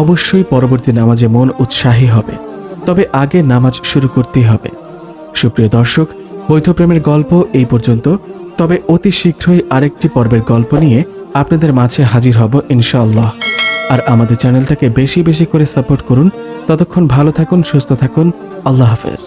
S1: অবশ্যই পরবর্তী নামাজে মন উৎসাহী হবে, তবে আগে নামাজ শুরু করতেই হবে। সুপ্রিয় দর্শক, বৈধ প্রেমের গল্প এই পর্যন্ত। তবে অতি শীঘ্রই আরেকটি পর্বের গল্প নিয়ে আপনাদের মাঝে হাজির হব ইনশাআল্লাহ। আর আমাদের চ্যানেলটাকে বেশি বেশি করে সাপোর্ট করুন। ততক্ষণ ভালো থাকুন, সুস্থ থাকুন। আল্লাহ হাফেজ।